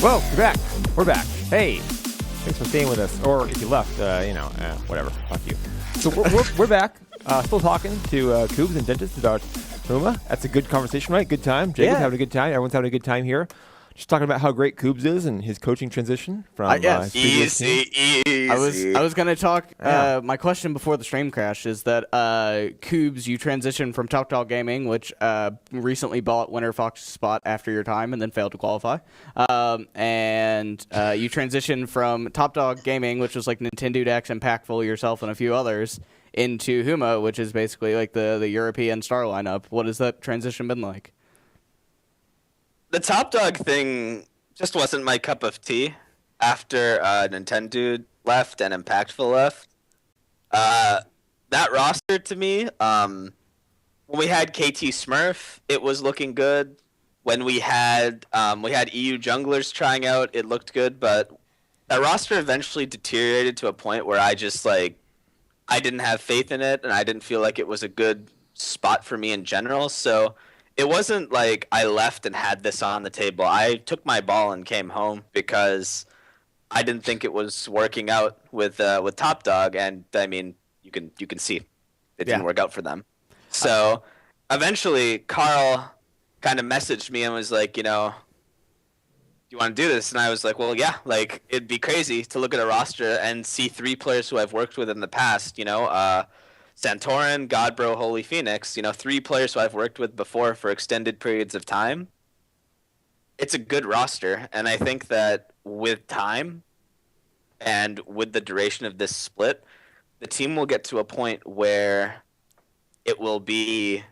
Whoa, you're back. We're back. Hey, thanks for staying with us. Or if you left, whatever. Fuck you. So we're back. Still talking to Kubz and Dentist about Huma. That's a good conversation, right? Good time. Jacob's having a good time. Everyone's having a good time here. Just talking about how great Kubz is and his coaching transition from his previous team. I was gonna talk. My question before the stream crash is that Kubz, you transitioned from Top Dog Gaming, which recently bought Winter Fox's spot after your time and then failed to qualify, and you transitioned from Top Dog Gaming, which was like Nintendo Dex, Impactful, yourself, and a few others, into Huma, which is basically like the European star lineup. What has that transition been like? The Top Dog thing just wasn't my cup of tea after Nintendo left and Impactful left. That roster to me, when we had KT Smurf, it was looking good. When we had EU junglers trying out, it looked good, but that roster eventually deteriorated to a point where I didn't have faith in it, and I didn't feel like it was a good spot for me in general. So it wasn't like I left and had this on the table. I took my ball and came home because I didn't think it was working out with Top Dog, and I mean, you can see it didn't work out for them. So eventually, Carl kind of messaged me and was like, do you want to do this? And I was like, well, yeah, like it'd be crazy to look at a roster and see 3 players who I've worked with in the past, Santorin, Godbro, Holy Phoenix, 3 players who I've worked with before for extended periods of time. It's a good roster, and I think that with time and with the duration of this split, the team will get to a point where it will be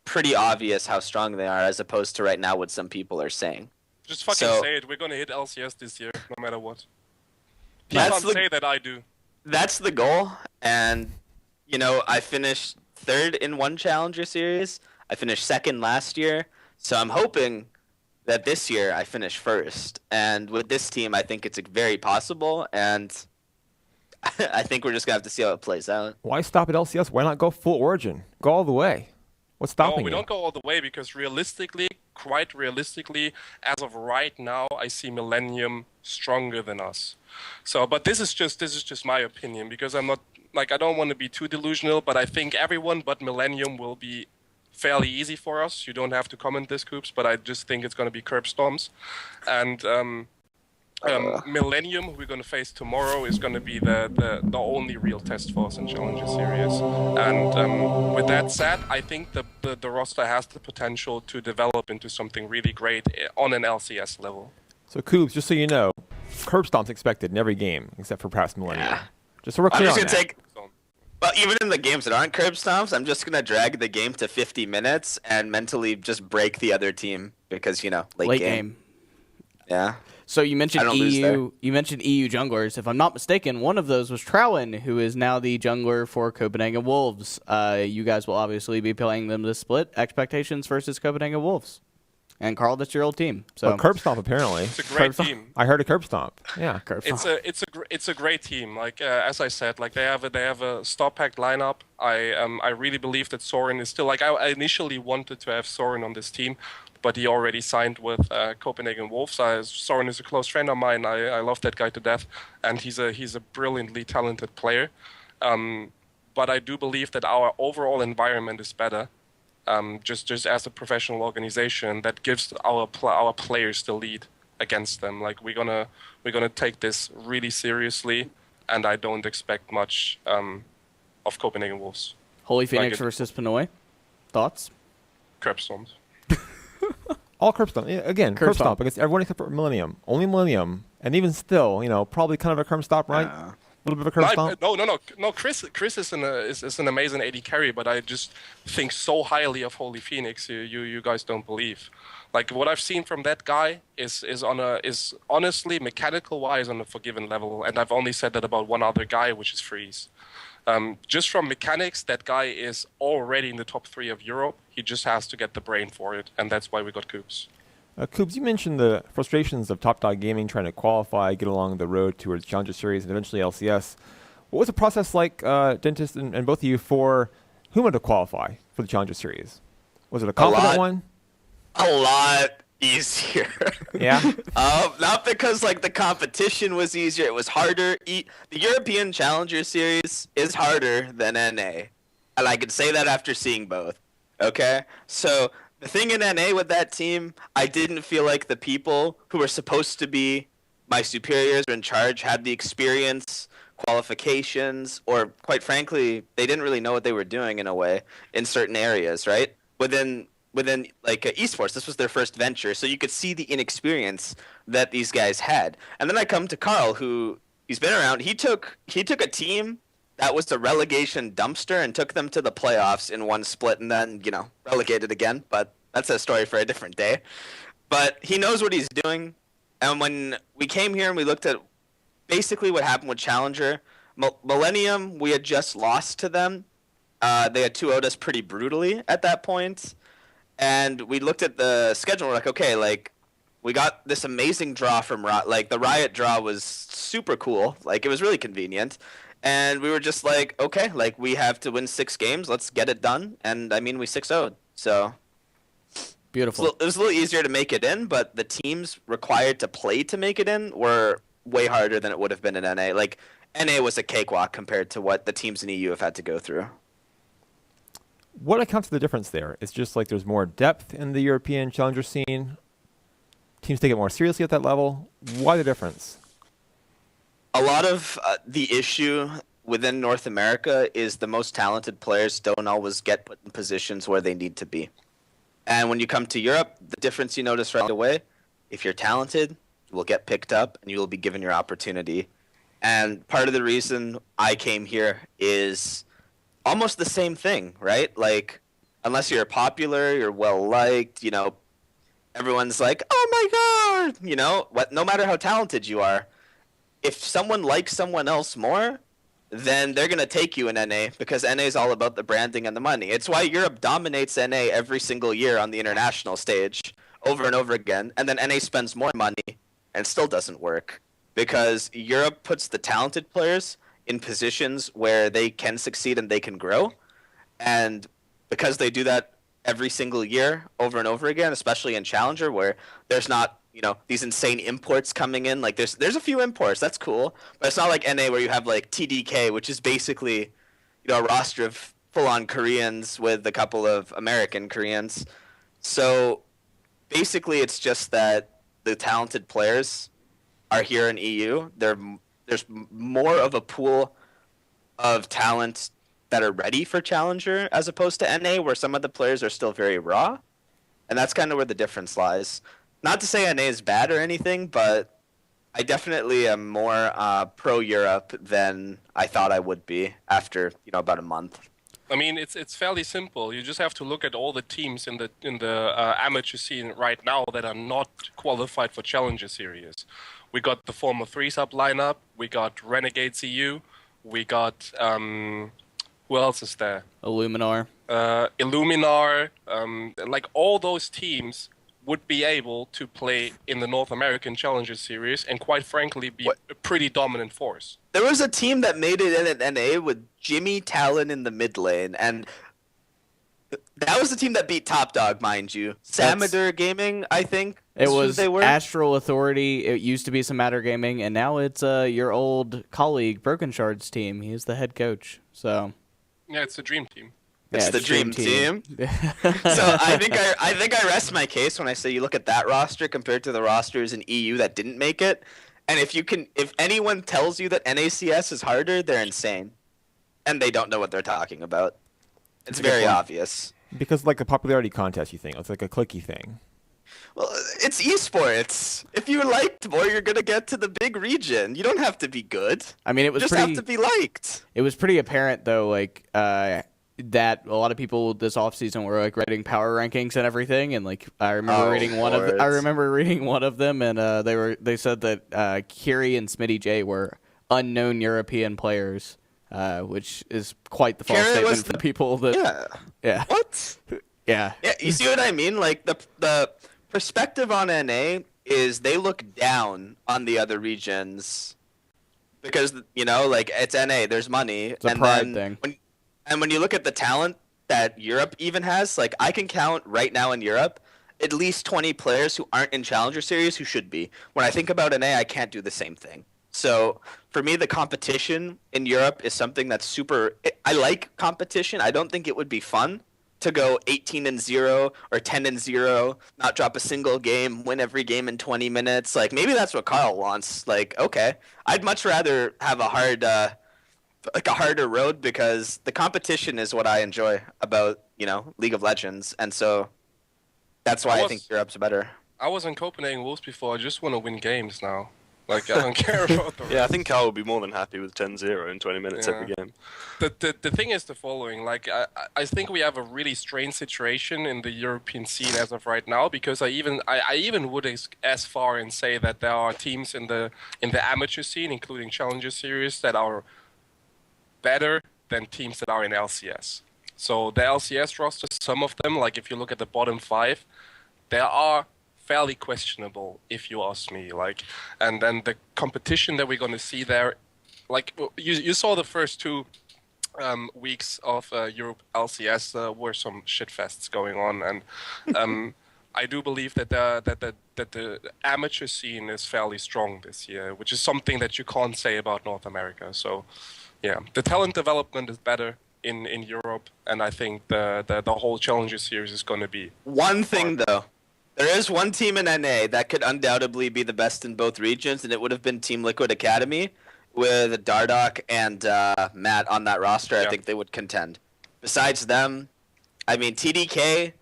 pretty obvious how strong they are, as opposed to right now what some people are saying. Just fucking say it. We're going to hit LCS this year, no matter what. Please don't say that I do. That's the goal, and I finished 3rd in one Challenger Series. I finished 2nd last year. So I'm hoping that this year I finish 1st. And with this team, I think it's very possible. And I think we're just going to have to see how it plays out. Why stop at LCS? Why not go full Origin? Go all the way. What's stopping you? No, we don't go all the way because quite realistically, as of right now, I see Millennium stronger than us. So, but this is just my opinion because I'm not, I don't want to be too delusional, but I think everyone but Millennium will be fairly easy for us. You don't have to comment this, Kubz, but I just think it's going to be curb storms. And Millennium, who we're going to face tomorrow, is going to be the only real test for us in Challenger Series. And with that said, I think the roster has the potential to develop into something really great on an LCS level. So, Kubz, just so you know, curb stomps expected in every game except for past Millennium. Yeah. Just so we're clear on that. But even in the games that aren't curb stomps, I'm just going to drag the game to 50 minutes and mentally just break the other team because, late game. Yeah. So you mentioned EU. You mentioned EU junglers. If I'm not mistaken, one of those was Trowen, who is now the jungler for Copenhagen Wolves. You guys will obviously be playing them this split. Expectations versus Copenhagen Wolves. And Carl, that's your old team. So curb stomp apparently. It's a great team. I heard a curb stomp. Yeah, curb stomp. It's a great team. As I said, they have a star-packed lineup. I really believe that Soren is still I initially wanted to have Soren on this team, but he already signed with Copenhagen Wolves. Soren is a close friend of mine. I love that guy to death, and he's a brilliantly talented player. But I do believe that our overall environment is better. Just as a professional organization that gives our players the lead against them. We're gonna take this really seriously, and I don't expect much of Copenhagen Wolves. Holy Phoenix versus Pinoy. Thoughts? Curb storms. All curb stomp. Again, curb stomp against everyone except for Millennium. Only Millennium, and even still, probably kind of a curb stomp, right? A little bit of a curb stomp? No. Chris is an amazing AD carry, but I just think so highly of Holy Phoenix. You guys don't believe. What I've seen from that guy is honestly mechanical wise on a forgiven level, and I've only said that about one other guy, which is Freeze. Just from mechanics, that guy is already in the top 3 of Europe. He just has to get the brain for it, and that's why we got Kubz. Kubz, you mentioned the frustrations of Top Dog Gaming trying to qualify, get along the road towards Challenger Series, and eventually LCS. What was the process like, Dentist and both of you, for Huma to qualify for the Challenger Series? Was it a confident one? A lot. easier. Yeah. Not because like the competition was easier. It was harder. The European Challenger Series is harder than NA, and I can say that after seeing both. Okay, so the thing in NA with that team, I didn't feel like the people who were supposed to be my superiors or in charge had the experience, qualifications, or quite frankly, they didn't really know what they were doing in a way in certain areas, right? Within like esports, this was their first venture, so you could see the inexperience that these guys had. And then I come to Carl, who he's been around. He took a team that was a relegation dumpster and took them to the playoffs in one split, and then relegated again. But that's a story for a different day. But he knows what he's doing. And when we came here and we looked at basically what happened with Challenger, Millennium, we had just lost to them. They had 2-0'd us pretty brutally at that point. And we looked at the schedule. We're like, okay, like we got this amazing draw from like the Riot draw was super cool. Like it was really convenient. And we were just like, okay, like we have to win 6 games. Let's get it done. And I mean, we 6-0'd. So beautiful. It was a little easier to make it in, but the teams required to play to make it in were way harder than it would have been in NA. Like NA was a cakewalk compared to what the teams in EU have had to go through. What accounts for the difference there? It's just like there's more depth in the European Challenger scene. Teams take it more seriously at that level. Why the difference? A lot of the issue within North America is the most talented players don't always get put in positions where they need to be. And when you come to Europe, the difference you notice right away, if you're talented, you will get picked up and you will be given your opportunity. And part of the reason I came here is almost the same thing, right? Like, unless you're popular, you're well-liked, everyone's like, oh my God, no matter how talented you are, if someone likes someone else more, then they're going to take you in NA because NA is all about the branding and the money. It's why Europe dominates NA every single year on the international stage over and over again, and then NA spends more money and still doesn't work because Europe puts the talented players in positions where they can succeed and they can grow. And because they do that every single year over and over again, especially in Challenger where there's not, these insane imports coming in. Like there's a few imports, that's cool. But it's not like NA where you have like TDK, which is basically, a roster of full-on Koreans with a couple of American Koreans. So basically it's just that the talented players are here in EU. There's more of a pool of talent that are ready for Challenger as opposed to NA, where some of the players are still very raw. And that's kind of where the difference lies. Not to say NA is bad or anything, but I definitely am more pro-Europe than I thought I would be after, about a month. I mean, it's fairly simple. You just have to look at all the teams in the amateur scene right now that are not qualified for Challenger Series. We got the former 3-sub lineup. We got Renegades EU. We got who else is there? Illuminar. Illuminar. Like all those teams would be able to play in the North American Challenger Series and quite frankly be a pretty dominant force. There was a team that made it in at NA with Jimmy Talon in the mid lane, and that was the team that beat Top Dog, mind you. Samadur Gaming, I think. It was Astral Authority. It used to be Samadur Gaming, and now it's your old colleague Broken Shard's team. He's the head coach. So yeah, it's the dream team. It's the dream team. So I think I rest my case when I say you look at that roster compared to the rosters in EU that didn't make it. And if anyone tells you that NACS is harder, they're insane, and they don't know what they're talking about. It's very obvious. Because like a popularity contest, you think it's like a clicky thing. Well, it's esports. If you liked more, you're gonna get to the big region. You don't have to be good. I mean, it was just have to be liked. It was pretty apparent though, like that a lot of people this offseason were like writing power rankings and everything, and like I remember reading one of them, and they said that Kiri and Smitty J were unknown European players, which is quite the false statement for people that yeah. What? Yeah. Yeah, you see what I mean? Like the perspective on NA is they look down on the other regions because like it's NA, there's money, it's a pride thing. When you look at the talent that Europe even has, like I can count right now in Europe at least 20 players who aren't in Challenger Series who should be. When I think about NA, I can't do the same thing. So for me, the competition in Europe is something that's super. I like competition. I don't think it would be fun to go 18-0 or 10-0, not drop a single game, win every game in 20 minutes. Like maybe that's what Kyle wants. Like okay, I'd much rather have a harder road because the competition is what I enjoy about League of Legends, and so that's why I think Europe's better. I was in Copenhagen Wolves before. I just want to win games now. Like, I don't care about the rest. Yeah, I think Kyle would be more than happy with 10-0 in 20 minutes every game. The thing is the following. Like, I think we have a really strange situation in the European scene as of right now, because I even would as far and say that there are teams in the amateur scene, including Challenger Series, that are better than teams that are in LCS. So the LCS roster, some of them, like if you look at the bottom 5, there are fairly questionable, if you ask me. Like, and then the competition that we're going to see there, like you saw the first 2 weeks of Europe LCS were some shitfests going on, and I do believe that the amateur scene is fairly strong this year, which is something that you can't say about North America. So, yeah, the talent development is better in Europe, and I think the whole Challenger Series is going to be one thing though. There is one team in NA that could undoubtedly be the best in both regions, and it would have been Team Liquid Academy with Dardoch and Matt on that roster. I think they would contend. Besides them, I mean TDK,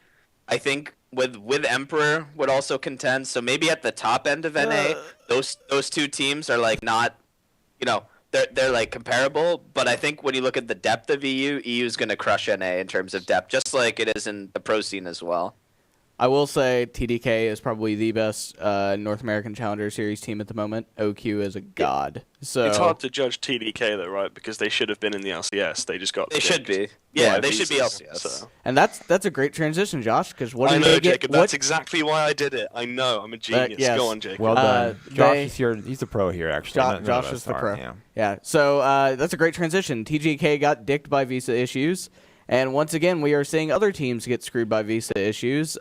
I think with Emperor would also contend. So maybe at the top end of NA, those 2 teams are like not, they're like comparable. But I think when you look at the depth of EU is going to crush NA in terms of depth, just like it is in the pro scene as well. I will say TDK is probably the best North American Challenger Series team at the moment. OQ is a god. So it's hard to judge TDK though, right? Because they should have been in the LCS. They just got. They should be. Yeah, they should be LCS. So. And that's a great transition, Josh. Because what I did know, they get? Jacob. That's exactly why I did it. I know. I'm a genius. Yes. Go on, Jacob. Well done. Josh is here. He's the pro here, actually. Josh is the pro. Yeah. So that's a great transition. TGK got dicked by visa issues, and once again, we are seeing other teams get screwed by visa issues.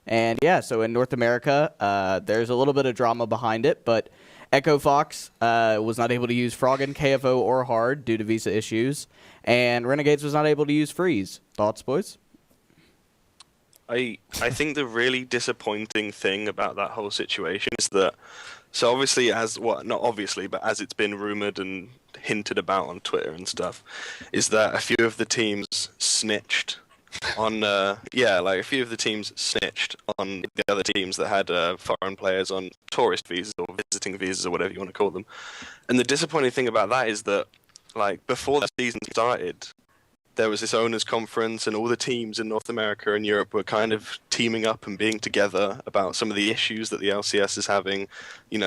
And yeah, so in North America, there's a little bit of drama behind it, but Echo Fox was not able to use Froggen, KFO, or Hard due to visa issues, and Renegades was not able to use Freeze. Thoughts, boys? I think the really disappointing thing about that whole situation is that, so obviously not obviously, but as it's been rumored and hinted about on Twitter and stuff, is that a few of the teams snitched on a few of the teams snitched on the other teams that had foreign players on tourist visas or visiting visas or whatever you want to call them. And the disappointing thing about that is that, like, before the season started, there was this owners conference and all the teams in North America and Europe were kind of teaming up and being together about some of the issues that the LCS is having,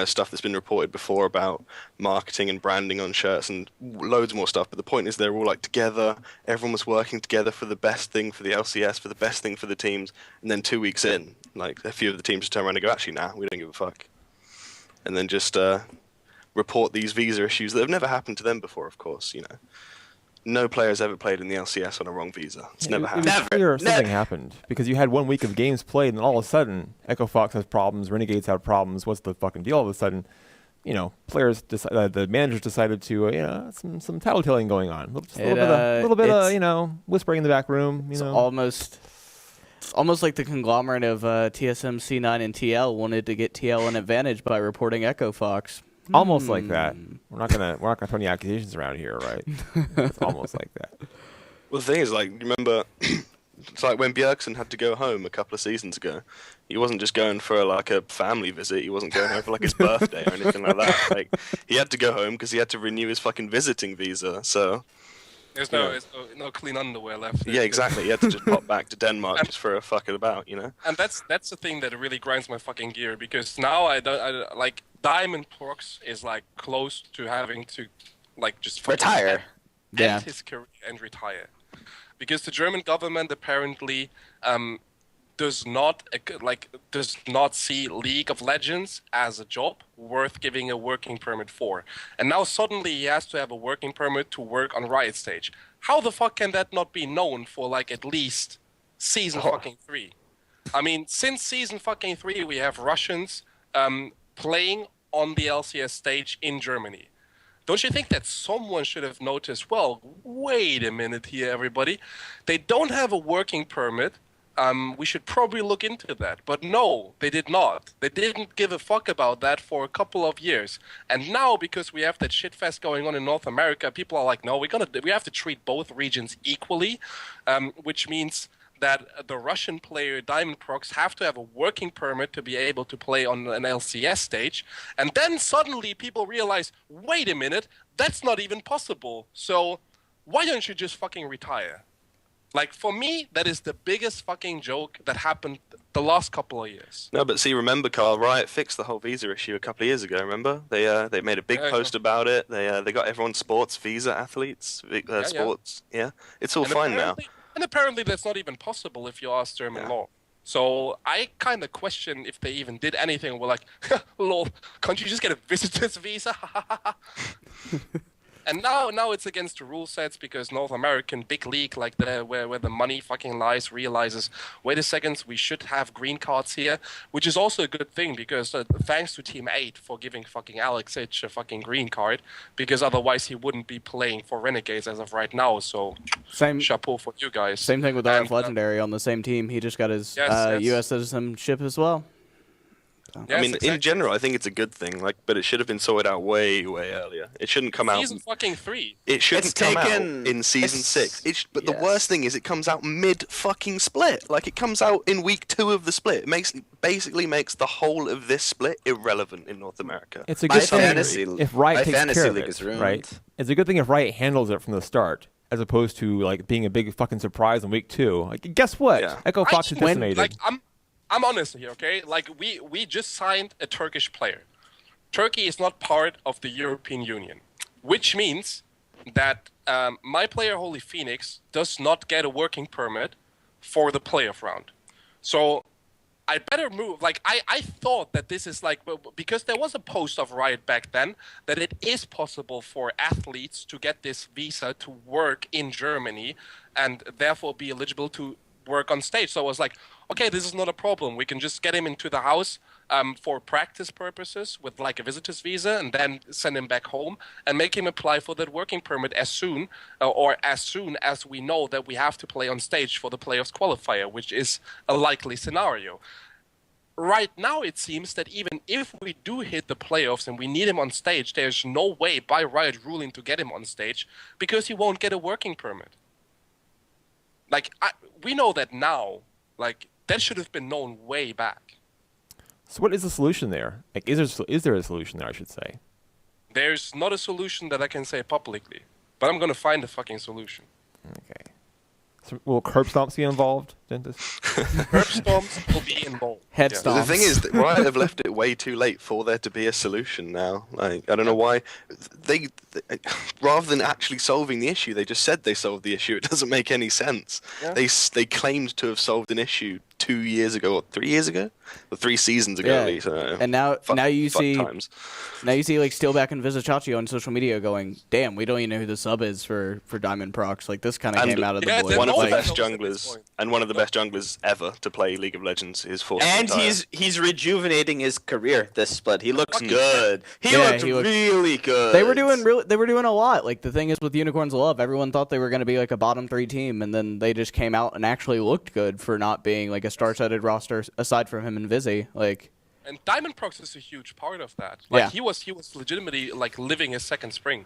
stuff that's been reported before about marketing and branding on shirts and loads more stuff. But the point is they're all like together, everyone was working together for the best thing for the LCS, for the best thing for the teams. And then 2 weeks in, like a few of the teams just turn around and go, actually, nah, we don't give a fuck. And then just report these visa issues that have never happened to them before, of course, No player's ever played in the LCS on a wrong visa. It's never happened. It was clear something happened because you had 1 week of games played, and all of a sudden, Echo Fox has problems, Renegades have problems. What's the fucking deal? All of a sudden, players, the managers decided to, some tattletelling going on. A little bit of whispering in the back room. It's almost like the conglomerate of TSM, C9, and TL wanted to get TL an advantage by reporting Echo Fox. Almost like that. We're not gonna throw any accusations around here, right? It's almost like that. Well, the thing is, like, remember, it's like when Bjergsen had to go home a couple of seasons ago. He wasn't just going for like a family visit. He wasn't going home for like his birthday or anything like that. Like, he had to go home because he had to renew his fucking visiting visa. So there's no clean underwear left. Yeah, exactly. He had to just pop back to Denmark just for a fucking about, And that's the thing that really grinds my fucking gear, because now I like Diamond Prox is like close to having to like just retire, end his career and retire, because the German government apparently does not see League of Legends as a job worth giving a working permit for. And now suddenly he has to have a working permit to work on Riot Stage. How the fuck can that not be known for like at least season fucking 3? I mean, since season fucking 3, we have Russians playing on the LCS stage in Germany. Don't you think that someone should have noticed, well, wait a minute here, everybody. They don't have a working permit. We should probably look into that. But no, they did not. They didn't give a fuck about that for a couple of years. And now, because we have that shitfest going on in North America, people are like, no, we have to treat both regions equally, which means that the Russian player Diamond Prox have to have a working permit to be able to play on an LCS stage. And then suddenly people realize, wait a minute, that's not even possible. So why don't you just fucking retire? Like, for me, that is the biggest fucking joke that happened the last couple of years. No, but see, remember, Carl, Riot fixed the whole visa issue a couple of years ago, remember? They made a big post about it. They got everyone sports visa athletes, sports, yeah. It's all fine now. And apparently that's not even possible if you ask German law. So I kind of question if they even did anything. We're like, lol, can't you just get a visitor's visa? And now it's against the rule sets because North American big league like where the money fucking lies realizes, wait a second, we should have green cards here, which is also a good thing because thanks to Team 8 for giving fucking Alex Hitch a fucking green card, because otherwise he wouldn't be playing for Renegades as of right now. So chapeau for you guys. Same thing with Orange Legendary on the same team. He just got his U.S. citizenship as well. Yes, I mean, in general, I think it's a good thing. Like, but it should have been sorted out way earlier. It shouldn't come out. Season fucking 3. It shouldn't come out in season 6. But the worst thing is, it comes out mid fucking split. Like, it comes out in week 2 of the split. It basically makes the whole of this split irrelevant in North America. It's a good thing if Riot takes care of it, right? It's a good thing if Riot handles it from the start, as opposed to like being a big fucking surprise in week 2. Like, guess what? Yeah. Echo Fox is decimated. Like, I'm honest here, okay? Like, we just signed a Turkish player. Turkey is not part of the European Union, which means that my player, Holy Phoenix, does not get a working permit for the playoff round. So I better move. Like, I thought that this is like, because there was a post of Riot back then, that it is possible for athletes to get this visa to work in Germany and therefore be eligible to work on stage. So I was like, okay, this is not a problem. We can just get him into the house for practice purposes with like a visitor's visa and then send him back home and make him apply for that working permit as soon as we know that we have to play on stage for the playoffs qualifier, which is a likely scenario. Right now, it seems that even if we do hit the playoffs and we need him on stage, there's no way by Riot ruling to get him on stage because he won't get a working permit. Like, we know that now. Like, that should have been known way back. So what is the solution there? Like, is there a solution there, I should say? There's not a solution that I can say publicly, but I'm going to find a fucking solution. Okay. So will curb stomps be involved, Dentist? Curb stomps will be involved. Head stomps. The thing is, that Riot have left it way too late for there to be a solution now. Like, I don't know why. They rather than actually solving the issue, they just said they solved the issue. It doesn't make any sense. Yeah. They claimed to have solved an issue 2 years ago, or 3 years ago, or 3 seasons ago at least. And now you see like Steelback and Vizichachi on social media going, damn, we don't even know who the sub is for Diamond Prox. Like, this kind of came out of the blue. One of the best junglers, and one of the best junglers ever to play League of Legends is forced to retire. And he's rejuvenating his career this split. He looks good. He looked really good. They were doing a lot. Like, the thing is with Unicorns of Love, everyone thought they were going to be like a bottom 3 team, and then they just came out and actually looked good for not being like a star-studded roster aside from him and Vizzy. Like, and Diamond Prox is a huge part of that. Like, he was legitimately like living his second spring.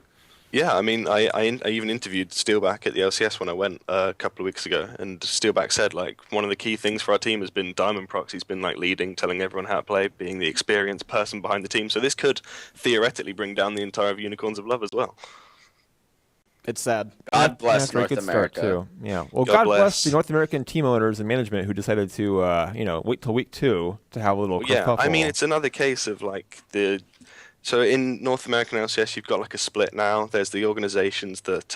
Yeah, I mean, I even interviewed Steelback at the LCS when I went a couple of weeks ago, and Steelback said, like, one of the key things for our team has been Diamond Prox. He's been, like, leading, telling everyone how to play, being the experienced person behind the team. So this could theoretically bring down the entire Unicorns of Love as well. It's sad. God bless North America. Too. Yeah. Well, God bless the North American team owners and management who decided to, wait till week 2 to have a little kerfuffle. I mean, it's another case of, like, So in North American LCS, you've got like a split now. There's the organizations that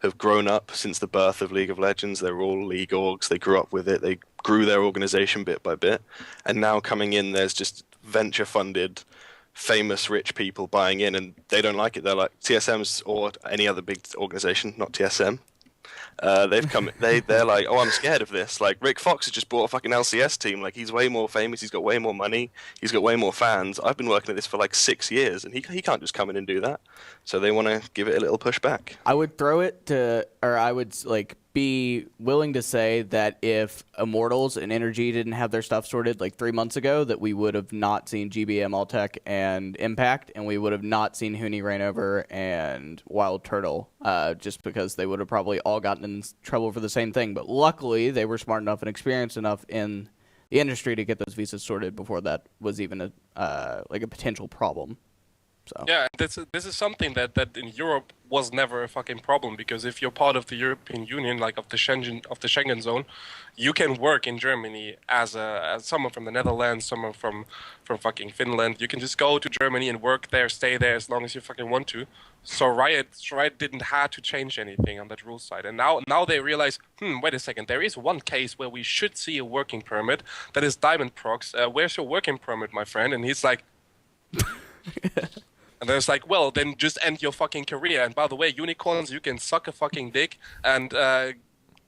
have grown up since the birth of League of Legends. They're all League orgs. They grew up with it. They grew their organization bit by bit. And now coming in, there's just venture-funded, famous, rich people buying in, and they don't like it. They're like TSM's or any other big organization, not TSM. They've come. They're like, oh, I'm scared of this. Like Rick Fox has just bought a fucking LCS team. Like he's way more famous. He's got way more money. He's got way more fans. I've been working at this for like 6 years, and he can't just come in and do that. So they want to give it a little pushback. I would throw it to, or I would like be willing to say that if Immortals and Energy didn't have their stuff sorted like 3 months ago, that we would have not seen GBM Alltech and Impact, and we would have not seen Huni Rainover and Wild Turtle, just because they would have probably all gotten in trouble for the same thing. But luckily, they were smart enough and experienced enough in the industry to get those visas sorted before that was even a potential problem. So. Yeah, this is something that in Europe was never a fucking problem, because if you're part of the European Union, like of the Schengen zone, you can work in Germany as someone from the Netherlands, someone from fucking Finland. You can just go to Germany and work there, stay there as long as you fucking want to. So Riot didn't have to change anything on that rule side, and now they realize, wait a second, there is one case where we should see a working permit. That is Diamond Prox. Where's your working permit, my friend? And he's like. And then it's like, well, then just end your fucking career. And by the way, unicorns, you can suck a fucking dick and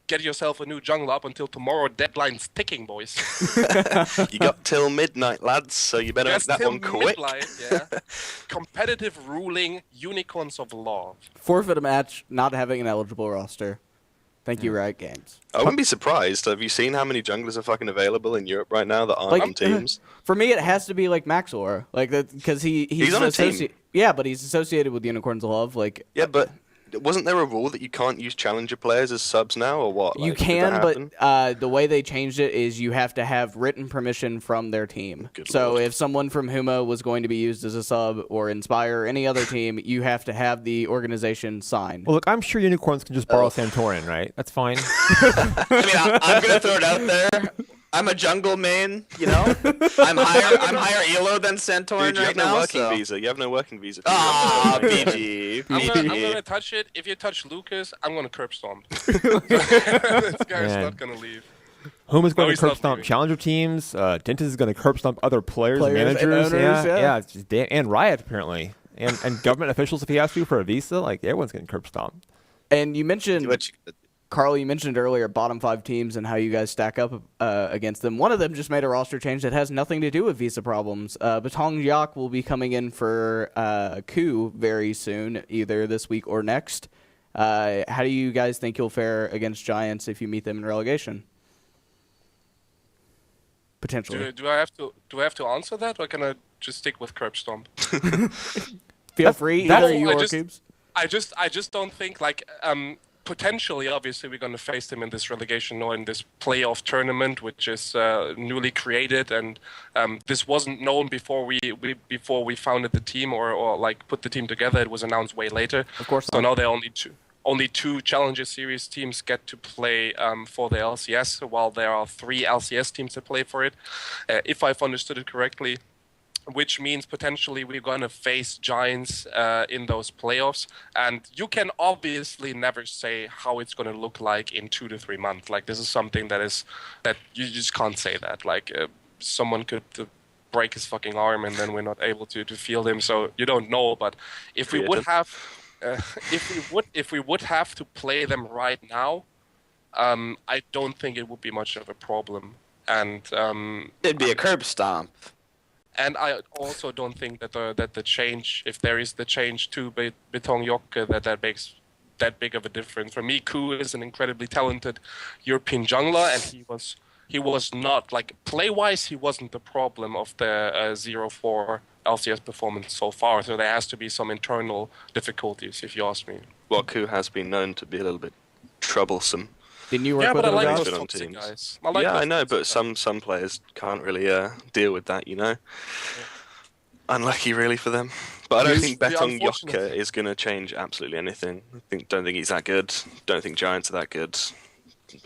get yourself a new jungle up until tomorrow. Deadline's ticking, boys. You got till midnight, lads, so you better make that one quick. Midnight, yeah. Competitive ruling unicorns of law. Forfeit a match, not having an eligible roster. Thank you, Riot Games. I wouldn't be surprised. Have you seen how many junglers are fucking available in Europe right now that aren't on teams? For me, it has to be like Maxor, like that, because he's on a team. Yeah, but he's associated with Unicorns of Love. Like, yeah, but wasn't there a rule that you can't use challenger players as subs now, or what? You can, but the way they changed it is you have to have written permission from their team. Good so Lord. if someone from Huma was going to be used as a sub, or Inspire, or any other team, you have to have the organization sign. Well, look, I'm sure unicorns can just borrow Santorin, right? That's fine. I mean, I'm gonna throw it out there. I'm a jungle main, you know. I'm higher elo than Santorin Dude, you right have no now. working So. visa. You have no working visa. Ah, BG. I'm gonna touch it. If you touch Lucas, I'm gonna curb stomp. This guy's Man. not gonna leave. Huma's going to he's curb not stomp leaving. challenger teams. Dentist is going to curb stomp other players and And managers. owners, yeah. It's just and Riot apparently, and government officials if he has to for a visa. Like everyone's getting curb stomped. And you mentioned, What you- Carl, you mentioned earlier bottom 5 teams and how you guys stack up against them. One of them just made a roster change that has nothing to do with visa problems. Batong Yak will be coming in for Coup very soon, either this week or next. How do you guys think you'll fare against Giants if you meet them in relegation? Potentially. Do I have to answer that, or can I just stick with curb stomp? Feel free, either you or Kubz. I just don't think like potentially, obviously, we're going to face them in this relegation or in this playoff tournament, which is newly created, and this wasn't known before we founded the team or like put the team together. It was announced way later. Of course. So now there are only two Challenger Series teams get to play for the LCS, while there are 3 LCS teams that play for it, if I've understood it correctly. Which means potentially we're going to face Giants in those playoffs. And you can obviously never say how it's going to look like in 2 to 3 months. Like, this is something that you just can't say that. Like, someone could break his fucking arm and then we're not able to field him. So you don't know. But if we would have, if we would have to play them right now, I don't think it would be much of a problem. And It'd be a curb stomp. And I also don't think that the change, if there is the change to Betong Jokke, that makes that big of a difference. For me, Coup is an incredibly talented European jungler, and he was not, like, play-wise, he wasn't the problem of the 0-4 LCS performance so far. So there has to be some internal difficulties, if you ask me. Well, Coup has been known to be a little bit troublesome. Didn't you work Yeah, with but I those like guys? those on toxic teams. guys. I like Yeah, those I know, but toxic guys. some players can't really deal with that, you know. Unlucky, really, for them. But I don't Here's think the Betong unfortunate Jokke thing. is going to change absolutely anything. Don't think he's that good. Don't think Giants are that good.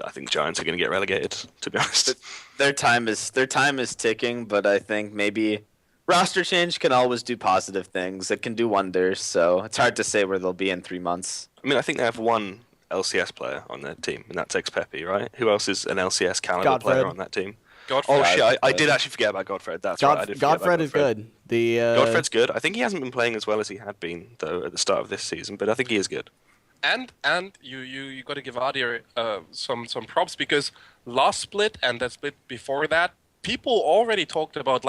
I think Giants are going to get relegated, to be honest. Their time is ticking, but I think maybe roster change can always do positive things. It can do wonders. So it's hard to say where they'll be in 3 months. I mean, I think they have one LCS player on their team, and that's Pepe, right? Who else is an LCS caliber player Godfred. on that team? Godfrey. Oh shit! I did actually forget about Godfred. That's right. I did forget about Godfred is good. Godfred's good. I think he hasn't been playing as well as he had been though at the start of this season, but I think he is good. And you got to give Adir some props, because last split and that split before that, people already talked about,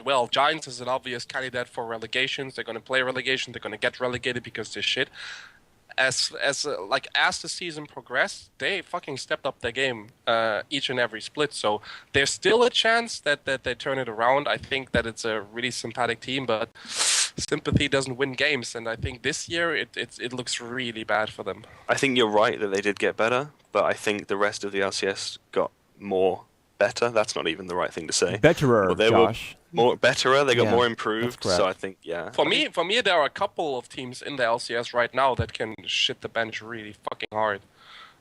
well, Giants is an obvious candidate for relegations. They're going to play relegation. They're going to get relegated because they're shit. As the season progressed, they fucking stepped up their game each and every split. So there's still a chance that they turn it around. I think that it's a really sympathetic team, but sympathy doesn't win games, and I think this year it looks really bad for them. I think you're right that they did get better, but I think the rest of the LCS got more better. That's not even the right thing to say. Betterer, they Josh. Were more betterer. They got Yeah, more that's improved. correct. So I think, yeah. For me, there are a couple of teams in the LCS right now that can shit the bench really fucking hard,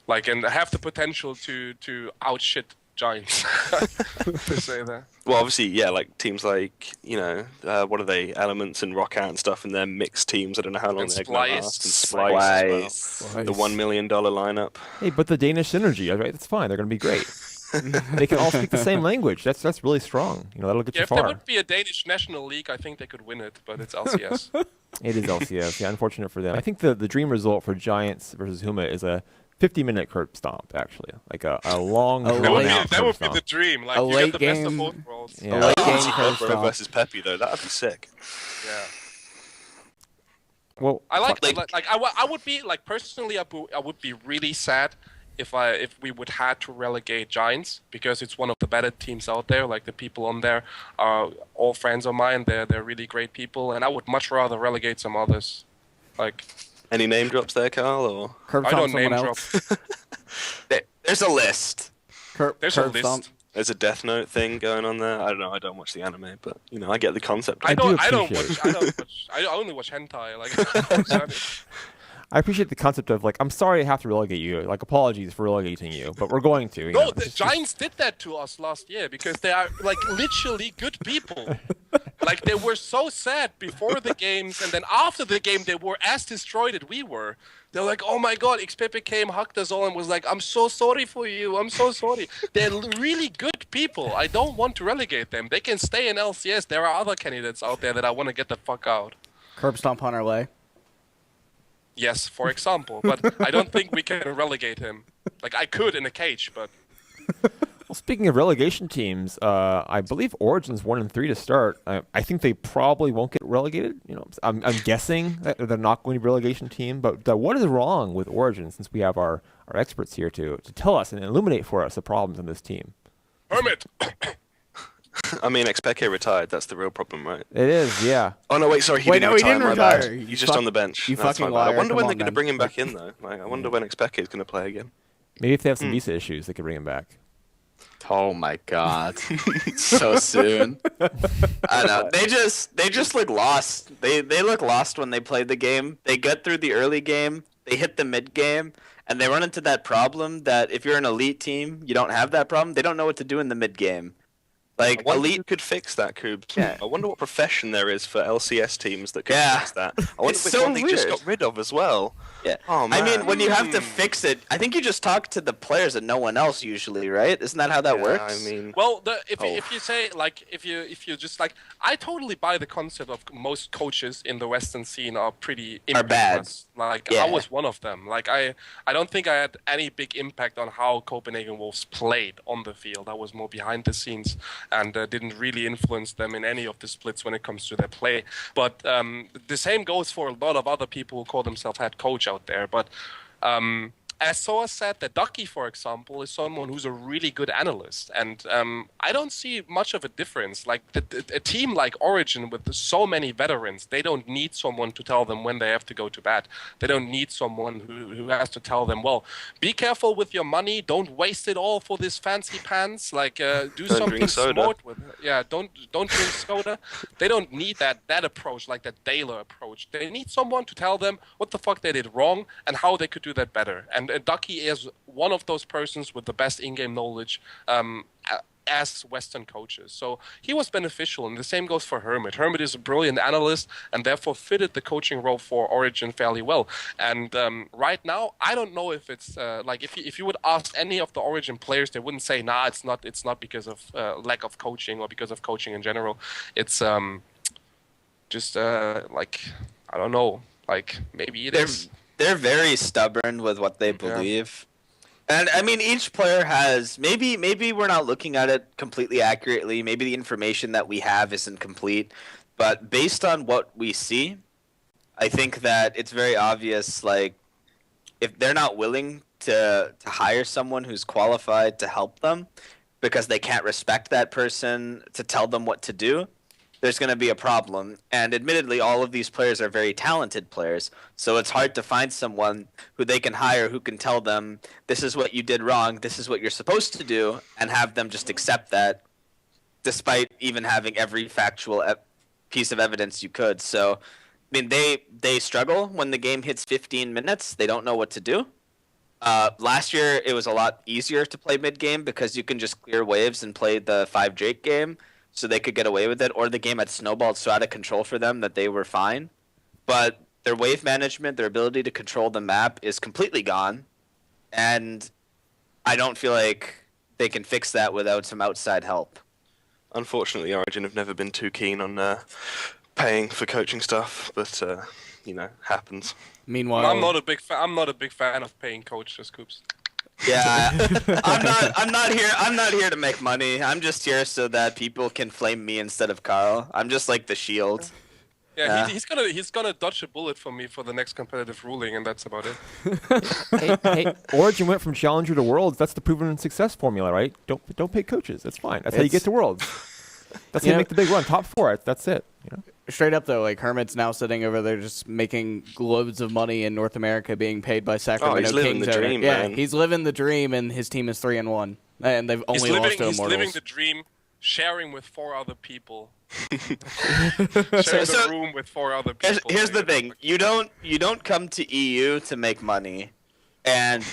and have the potential to outshit Giants. To say that. Well, obviously, yeah, like teams like, what are they, Elements and Rockout and stuff, and they're mixed teams. I don't know how long And they're going to Splice. last. And Splice as well. The $1 million lineup. Hey, but the Danish synergy, right? That's fine. They're going to be great. They can all speak the same language. That's really strong. That'll get you If far. there would be a Danish National League, I think they could win it, but it's LCS. It is LCS. Yeah, unfortunate for them. I think the dream result for Giants versus Huma is a 50-minute curb stomp, actually. Like a long, late- that would be the dream. Like, A you late get the best of game- both worlds. Yeah. Late game Bro curve stop. versus Pepe, though. That would be sick. Yeah. Well, I I would be personally, I would be really sad if we would had to relegate Giants, because it's one of the better teams out there. Like, the people on there are all friends of mine. They're really great people, and I would much rather relegate some others. Any name drops there, Carl? Or Curb I stomp don't name someone drop. else. There's a list. There's a Curb list. stomp. there's a Death Note thing going on there. I don't know. I don't watch the anime, but I get the concept. I do don't appreciate watch. I only watch hentai. I appreciate the concept of, I'm sorry I have to relegate you. Apologies for relegating you, but we're going to. No, the Giants did that to us last year, because they are literally good people. They were so sad before the games, and then after the game they were as destroyed as we were. They're like, oh my god, XPP came, hugged us all, and was like, I'm so sorry for you, I'm so sorry. They're really good people. I don't want to relegate them. They can stay in LCS. There are other candidates out there that I want to get the fuck out. Curb stomp on our way. Yes, for example, but I don't think we can relegate him. I could in a cage, but... Well, speaking of relegation teams, I believe Origin's 1-3 to start. I think they probably won't get relegated. I'm guessing that they're not going to be a relegation team. But what is wrong with Origin, since we have our experts here to tell us and illuminate for us the problems in this team? Hermit! I mean, XPK retired. That's the real problem, right? It is, yeah. Oh no, wait, sorry, he Wait, didn't no, he retire. didn't My bad. retire. He's just on the bench. You That's fucking my bad. I liar. wonder Come when on, they're going to then. bring him back in, though. I wonder when XPK is going to play again. Maybe if they have some visa issues, they could bring him back. Oh my god. So soon. I know. They just look lost. They look lost when they play the game. They get through the early game, they hit the mid game, and they run into that problem that if you're an elite team, you don't have that problem. They don't know what to do in the mid game. I wonder elite who could fix that, Kubz. Yeah. I wonder what profession there is for LCS teams that could Yeah. fix that. I wonder It's which so one they just weird. got rid of as well. Yeah. Oh, man. I mean, when you have to fix it, I think you just talk to the players and no one else usually, right? Isn't that how that Yeah, works? I mean, Well, if you say if you just I totally buy the concept of most coaches in the Western scene are pretty bad. impactless. Yeah. I was one of them. I don't think I had any big impact on how Copenhagen Wolves played on the field. I was more behind the scenes and didn't really influence them in any of the splits when it comes to their play. But the same goes for a lot of other people who call themselves head coach out there. But as Soa said, that Ducky, for example, is someone who's a really good analyst, and I don't see much of a difference. A team like Origin with so many veterans, they don't need someone to tell them when they have to go to bed. They don't need someone who has to tell them, well, be careful with your money, don't waste it all for this fancy pants. Do something drink soda. smart with it. Yeah, don't drink soda. They don't need that approach, like that Daler approach. They need someone to tell them what the fuck they did wrong and how they could do that better. And Ducky is one of those persons with the best in-game knowledge as Western coaches. So he was beneficial, and the same goes for Hermit. Hermit is a brilliant analyst and therefore fitted the coaching role for Origin fairly well. And right now, I don't know if it's if you would ask any of the Origin players, they wouldn't say, nah, it's not because of lack of coaching or because of coaching in general. It's just I don't know. Maybe it is. they're very stubborn with what they believe. And I mean, each player has maybe we're not looking at it completely accurately. Maybe the information that we have isn't complete, but based on what we see, I think that it's very obvious. Like, if they're not willing to hire someone who's qualified to help them because they can't respect that person to tell them what to do, there's going to be a problem. And admittedly, all of these players are very talented players, so it's hard to find someone who they can hire who can tell them, this is what you did wrong, this is what you're supposed to do, and have them just accept that, despite even having every factual piece of evidence you could. So, I mean, they struggle when the game hits 15 minutes. They don't know what to do. Last year, it was a lot easier to play mid-game because you can just clear waves and play the 5 Drake game, so they could get away with it, or the game had snowballed so out of control for them that they were fine. But their wave management, their ability to control the map is completely gone, and I don't feel like they can fix that without some outside help. Unfortunately, Origin have never been too keen on paying for coaching stuff, but happens. Meanwhile, I'm not a big fan of paying coaches, Kubz. Yeah, I'm not here to make money. I'm just here so that people can flame me instead of Carl. I'm just like the shield. Yeah, he's gonna dodge a bullet for me for the next competitive ruling, and that's about it. Hey, Origin went from Challenger to Worlds. That's the proven success formula, right? Don't pay coaches. That's fine. That's how you get to Worlds. That's how you make the big run. Top 4. That's it. You know? Straight up though, like Hermit's now sitting over there just making loads of money in North America, being paid by Sacramento Kings. Living the dream, man. He's living the dream, and his team is 3-1, and they've only lost to He's Immortals. living the dream, sharing with 4 other people. Sharing the room with 4 other people. Here's the thing: you don't come to EU to make money, and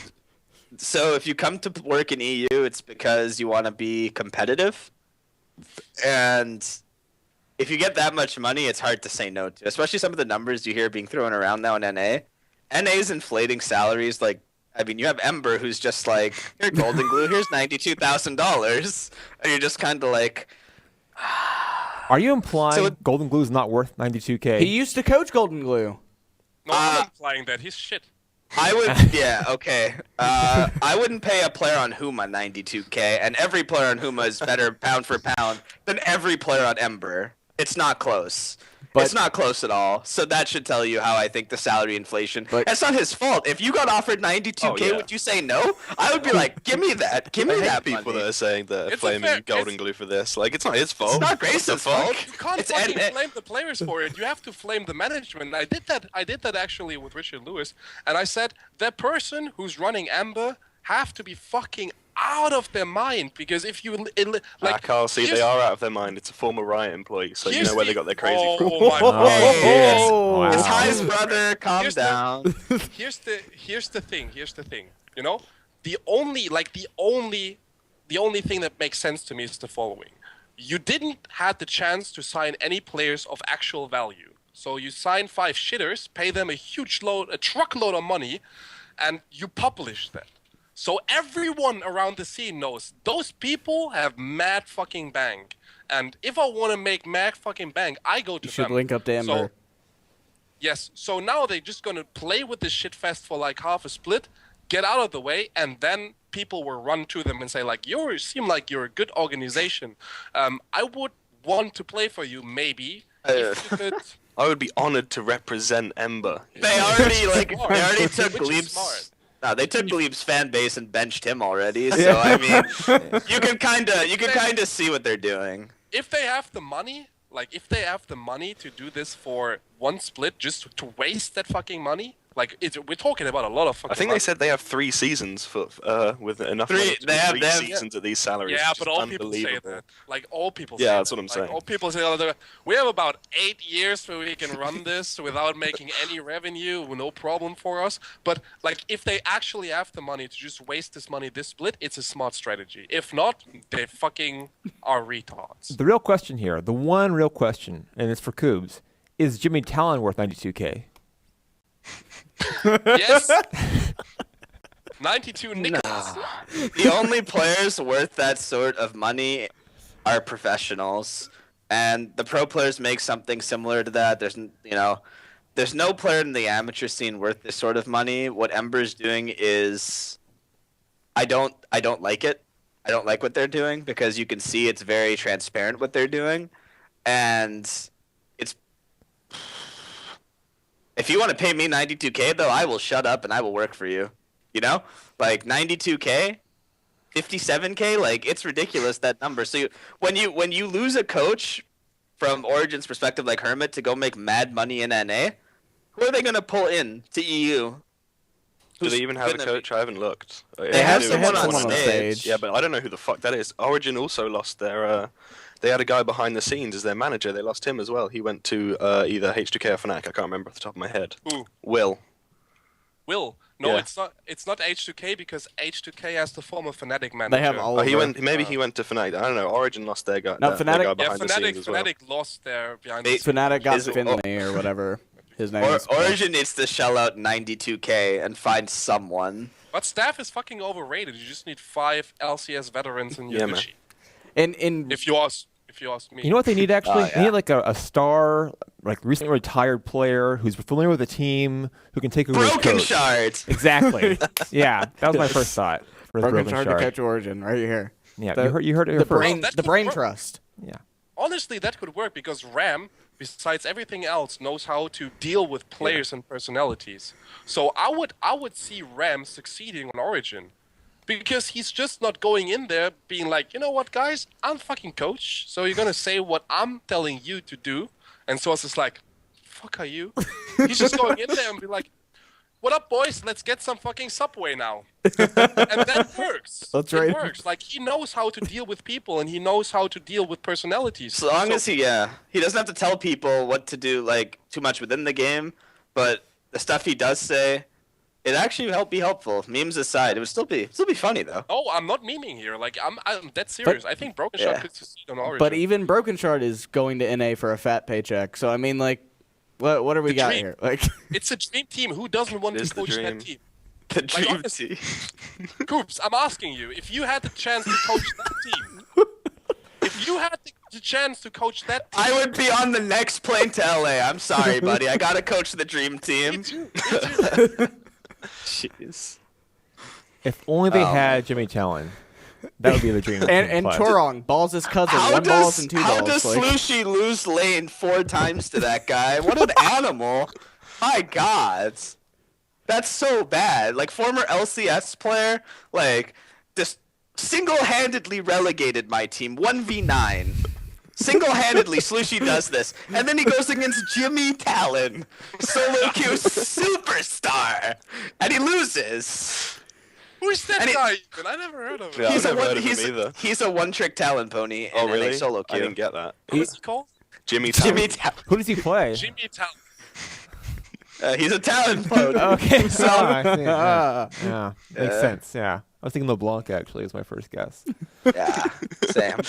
so if you come to work in EU, it's because you want to be competitive, and if you get that much money, it's hard to say no to, especially some of the numbers you hear being thrown around now in NA. NA is inflating salaries. Like, I mean, you have Ember, who's just like, here, Golden Glue, here's $92,000, and you're just kind of like. Are you implying Golden Glue is not worth $92K? He used to coach Golden Glue. No, I'm not implying that. He's shit. I would, yeah, okay. I wouldn't pay a player on Huma $92K, and every player on Huma is better pound for pound than every player on Ember. It's not close. It's not close at all. So that should tell you how I think the salary inflation. It's not his fault. If you got offered $92K, would you say no? I would be like, give me that. Give me that people money. that are saying that It's flaming Golden Glue for this. Like, it's not his fault. It's not Grace's fault. You can't fucking blame the players for it. You have to blame the management. I did that actually with Richard Lewis, and I said that person who's running Amber have to be fucking out of their mind, because if you like, Carl, see, they are out of their mind. It's a former Riot employee, so you know where they got their crazy. Oh my Wow. It's Wow. High's brother. Calm down. Here's the thing. You know, the only thing that makes sense to me is the following: you didn't have the chance to sign any players of actual value, so you sign 5 shitters, pay them a truckload of money, and you publish that. So everyone around the scene knows those people have mad fucking bank. And if I want to make mad fucking bank, I go to them. You should link up to Ember. So, yes. So now they're just going to play with this shit fest for like half a split, get out of the way, and then people will run to them and say like, you seem like you're a good organization. I would want to play for you, maybe. If you could... I would be honored to represent Ember. They already took Which is Gleb's. smart. No, they took Gleb's fan base and benched him already. So I mean, you can kind of see what they're doing. If they have the money, to do this for one split, just to waste that fucking money, like we're talking about a lot of fucking. I think money. they said they have 3 seasons for with enough money to They have 3 seasons at these salaries. Yeah, which but is all people say unbelievable. that. Like all people. say Yeah, that's that. what I'm Like, saying. all people say we have about 8 years where we can run this without making any revenue, no problem for us. But like, if they actually have the money to just waste this money this split, it's a smart strategy. If not, they fucking are retards. The real question here, the one real question, and it's for Kubz, is Jimmy Talon worth $92K? Yes. 92 nickels. The only players worth that sort of money are professionals, and the pro players make something similar to that. There's, there's no player in the amateur scene worth this sort of money. What Ember's doing is, I don't like it. I don't like what they're doing because you can see it's very transparent what they're doing, and it's. If you want to pay me 92K though, I will shut up and I will work for you. You know, like 92K, 57K, like it's ridiculous that number. So when you lose a coach from Origin's perspective, like Hermit, to go make mad money in NA, who are they going to pull in to EU? Do they even have a coach? I haven't looked. They have someone on someone stage. Yeah, but I don't know who the fuck that is. Origin also lost their. They had a guy behind the scenes as their manager. They lost him as well. He went to either H2K or Fnatic. I can't remember off the top of my head. Who? Will. No, Yeah. it's not H2K because H2K has the former Fnatic manager. They have all. Oh, he went. Maybe he went to Fnatic. I don't know. Origin lost their guy. No, their Fnatic- guy Yeah, behind the scenes as well. Fnatic lost their behind They- the scenes. Fnatic got Is it- Finley or whatever his name is. Origin needs to shell out 92K and find someone. But staff is fucking overrated. You just need 5 LCS veterans in your Yeah, man. Gucci. In If you ask me. You know what they need actually? yeah. They need like a star, like recently retired player who's familiar with the team, who can take over as Broken coach. Shard. Exactly. Yeah, that was my first thought. For Broken Shard to catch Origin right here. Yeah, The- you heard it here The first. brain, That the could brain work. trust. Yeah. Honestly, that could work because Ram, besides everything else, knows how to deal with players and personalities. So I would see Ram succeeding on Origin. Because he's just not going in there being like, you know what, guys, I'm fucking coach, so you're gonna say what I'm telling you to do. And Source is like, fuck are you? He's just going in there and be like, what up, boys? Let's get some fucking Subway now. And that works. That's It right. works. Like, he knows how to deal with people and he knows how to deal with personalities. So long as he doesn't have to tell people what to do, like, too much within the game, but the stuff he does say, it actually be helpful. Memes aside, it would still be funny though. Oh, I'm not memeing here. Like, I'm dead serious. I think Broken Shot could succeed on Origin. But even Broken Shard is going to NA for a fat paycheck. So I mean, like, what do we The got dream. here? Like, It's a dream team. Who doesn't want It to is the coach dream. that team? The dream honestly- team. Kubz, I'm asking you, if you had the chance to coach that team, if you had the chance to coach that team, I would be on the next plane to LA. I'm sorry, buddy. I gotta coach the dream me team. too. Me too. Jeez. If only they Oh. had Jimmy Talon, that would be the dream. and But- Chorong, Balls' cousin, How one balls does and two how balls. does like, Slushy lose lane 4 times to that guy? What an animal! My God, that's so bad. Like former LCS player, like just single-handedly relegated my team 1v9. Single-handedly, Slushy does this, and then he goes against Jimmy Talon, solo queue superstar, and he loses. Who's that And it- guy even? I never heard of him. Yeah, He's I've a never one, heard of him he's, either. he's a one-trick Talon pony Oh, in really? a solo I didn't queue. get that. What is he called? Jimmy Talon. Jimmy Talon. Who does he play? Jimmy Talon. He's a Talon pony. Okay, so I see. Ah. Yeah, makes sense. Yeah, I was thinking LeBlanc actually is my first guess. Yeah, Sam.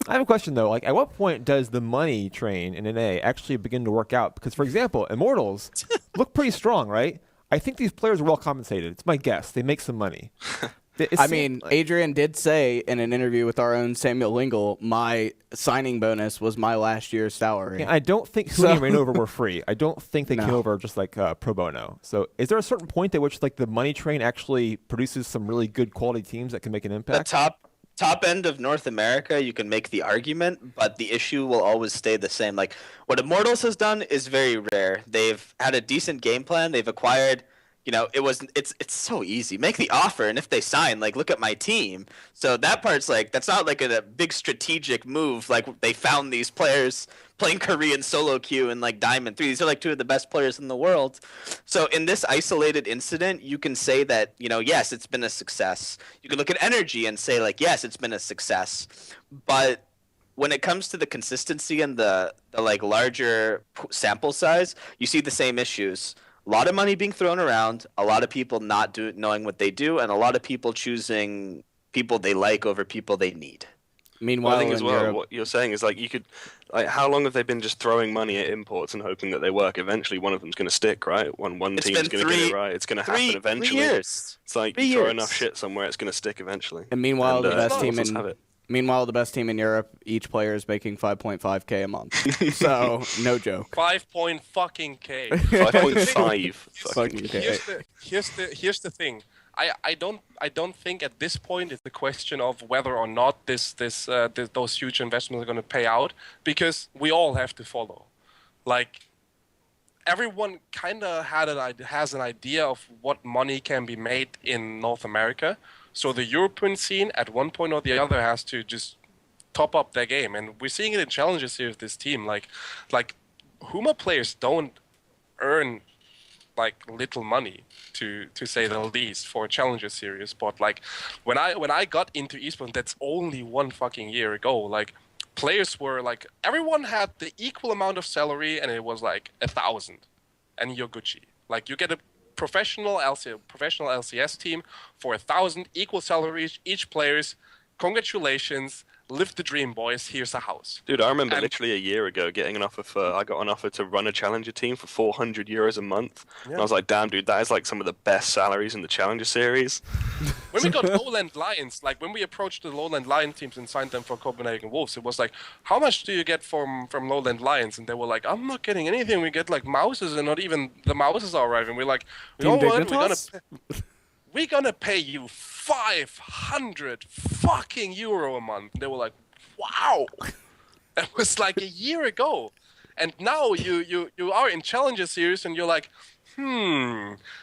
I have a question though. Like, at what point does the money train in NA actually begin to work out? Because, for example, Immortals look pretty strong, right? I think these players are well compensated. It's my guess. They make some money. I mean, Adrian did say in an interview with our own Samuel Lingle, my signing bonus was my last year's salary. I don't think Huni and Rainover were free. I don't think they came No. over just like pro bono. So, is there a certain point at which like the money train actually produces some really good quality teams that can make an The impact? top end of North America, you can make the argument, but the issue will always stay the same. Like what Immortals has done is very rare. They've had a decent game plan. They've acquired, it's so easy. Make the offer, and if they sign, like look at my team. So that part's like that's not like a big strategic move. Like they found these players playing Korean solo queue and like Diamond 3. These are like 2 of the best players in the world. So in this isolated incident, you can say that, yes, it's been a success. You can look at Energy and say like, yes, it's been a success. But when it comes to the consistency and the like larger sample size, you see the same issues. A lot of money being thrown around, a lot of people not knowing what they do, and a lot of people choosing people they like over people they need. Meanwhile, Well, I think as in well, Europe, what you're saying is like you could, like, how long have they been just throwing money at imports and hoping that they work? Eventually, one of them's going to stick, right? One It's team's been going to get it three- right. It's going to happen 3 eventually. years. It's like 3 you throw years. enough shit somewhere, it's going to stick eventually. and meanwhile, the best team Immortals in have it. Meanwhile, the best team in Europe, each player is making 5.5K a month. So, no joke. 5.fucking-K. 5.5. Fucking K. Here's the thing. I don't think at this point it's a question of whether or not those huge investments are going to pay out, because we all have to follow. Like, everyone kind of has an idea of what money can be made in North America. So the European scene, at one point or the other, has to just top up their game, and we're seeing it in challenges here with this team. Like Huma players don't earn like little money, to say the least, for a challenger series. But like when I got into esports, that's only 1 fucking year ago. Like, players were like, everyone had the equal amount of salary, and it was like 1,000, and you're Gucci. Like, you get a professional LCS team for 1,000 equal salaries each players. Congratulations, live the dream, boys. Here's a house. Dude, I remember literally a year ago getting an offer I got an offer to run a challenger team for 400 euros a month. Yeah. And I was like, damn, dude, that is like some of the best salaries in the challenger series. When we got Lowland Lions, like when we approached the Lowland Lion teams and signed them for Copenhagen Wolves, it was like, how much do you get from Lowland Lions? And they were like, I'm not getting anything. We get like mouses, and not even the mouses are arriving. We're like, you know what? We're gonna pay you 500 fucking euro a month. And they were like, wow. That was like a year ago. And now you are in Challenger Series, and you're like,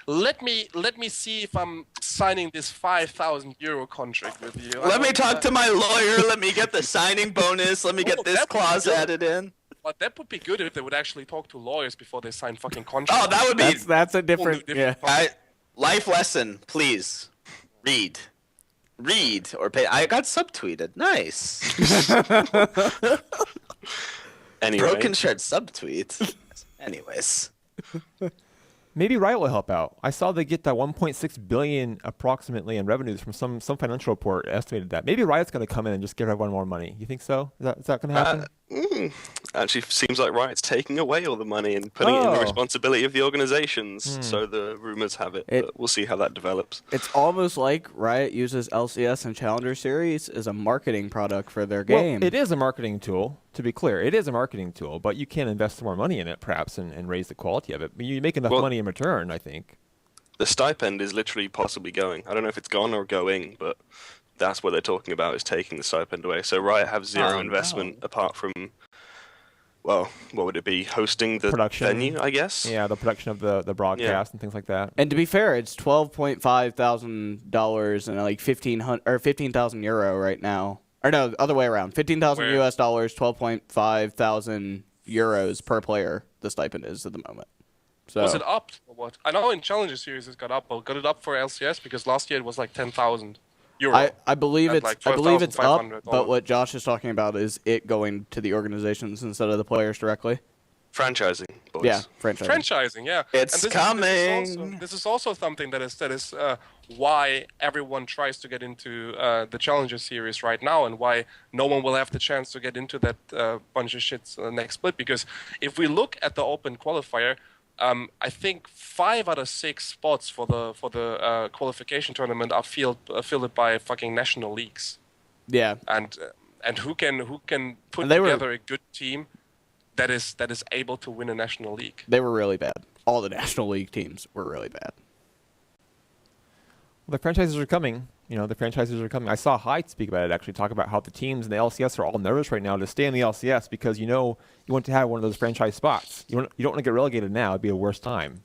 let me see if I'm signing this 5,000 euro contract with you. Let me talk to my lawyer. Let me get the signing bonus. Let me get this clause added in. But that would be good if they would actually talk to lawyers before they sign fucking contracts. Oh, that would be... That's a different... Yeah. Life lesson, please. Read. Or pay. I got subtweeted. Nice. Anyway. Broken shirt subtweet. Anyways. Maybe Riot will help out. I saw they get that 1.6 billion approximately in revenues from some financial report estimated that. Maybe Riot's going to come in and just give everyone more money. You think so? Is that going to happen? Actually, seems like Riot's taking away all the money and putting it in the responsibility of the organizations. So the rumors have it, but we'll see how that develops. It's almost like Riot uses LCS and Challenger Series as a marketing product for their game. Well, it is a marketing tool, to be clear. It is a marketing tool, but you can invest more money in it, perhaps, and raise the quality of it. But you make enough money in return, I think. The stipend is literally possibly going. I don't know if it's gone or going, but that's what they're talking about, is taking the stipend away. So Riot have zero investment apart from, well, what would it be? Hosting the venue, I guess? Yeah, the production of the broadcast and things like that. And to be fair, it's $12,500 and like 15,000 euro right now. Or no, other way around. 15,000 US dollars, 12,500 euros per player, the stipend is at the moment. So. Was it up or what? I know in Challenger Series it got up, but got it up for LCS because last year it was like 10,000 euro. I believe it's like it's up, but what Josh is talking about is it going to the organizations instead of the players directly. Franchising, boys. Yeah, franchising. Franchising, yeah. It's coming. This is also something that is why everyone tries to get into the Challenger Series right now, and why no one will have the chance to get into that bunch of shits next split. Because if we look at the Open Qualifier, I think 5 out of 6 spots for the qualification tournament are filled by fucking national leagues. Yeah, and who can put together a good team that is able to win a national league. They were really bad. All the national league teams were really bad. Well, the franchises are coming. The franchises are coming. I saw Hyde speak about it, actually, talk about how the teams in the LCS are all nervous right now to stay in the LCS because, you want to have one of those franchise spots. You don't want to get relegated now. It'd be a worse time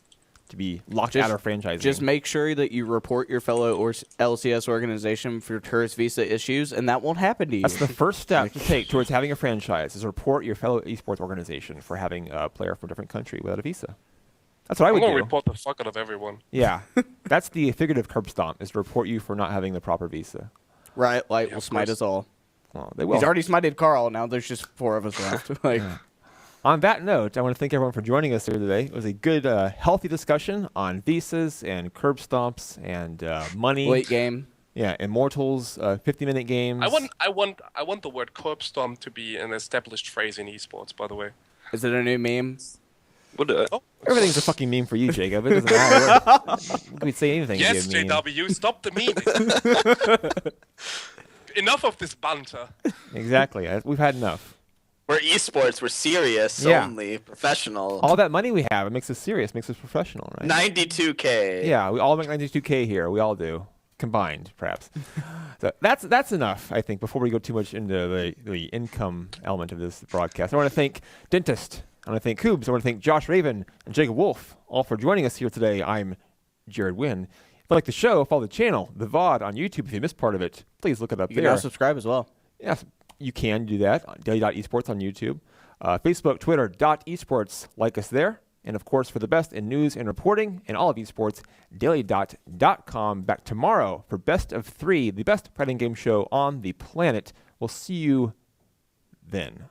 to be locked out of franchising. Just make sure that you report your fellow LCS organization for tourist visa issues, and that won't happen to you. That's the first step to take towards having a franchise, is report your fellow esports organization for having a player from a different country without a visa. That's what I would do. I'm going to report the fuck out of everyone. Yeah. That's the figurative curb stomp, is to report you for not having the proper visa. Riot Light will smite us all. Well, they will. He's already smited Carl. Now there's just 4 of us left. On that note, I want to thank everyone for joining us here today. It was a good, healthy discussion on visas and curb stomps and money. Late game. Yeah, Immortals, 50-minute games. I want the word curb stomp to be an established phrase in esports, by the way. Is it a new meme? Everything's a fucking meme for you, Jacob. It doesn't matter. We'd say anything. Yes, JW, stop the meme. enough of this banter. Exactly. We've had enough. We're esports. We're serious Yeah. only, professional. All that money we have, it makes us serious, makes us professional, right? 92K. Yeah, we all make 92K here. We all do. Combined, perhaps. So that's enough, I think, before we go too much into the income element of this broadcast. I want to thank Dentist. I want to thank Kubz. I want to thank Josh Raven and Jacob Wolf, all for joining us here today. I'm Jared Wynn. If you like the show, follow the channel, the VOD on YouTube. If you missed part of it, please look it up You there. can now subscribe as well. Yes, you can do that. Daily.esports on YouTube. Facebook, Twitter, .esports. Like us there. And, of course, for the best in news and reporting and all of esports, daily.com. Back tomorrow for Best of 3, the best fighting game show on the planet. We'll see you then.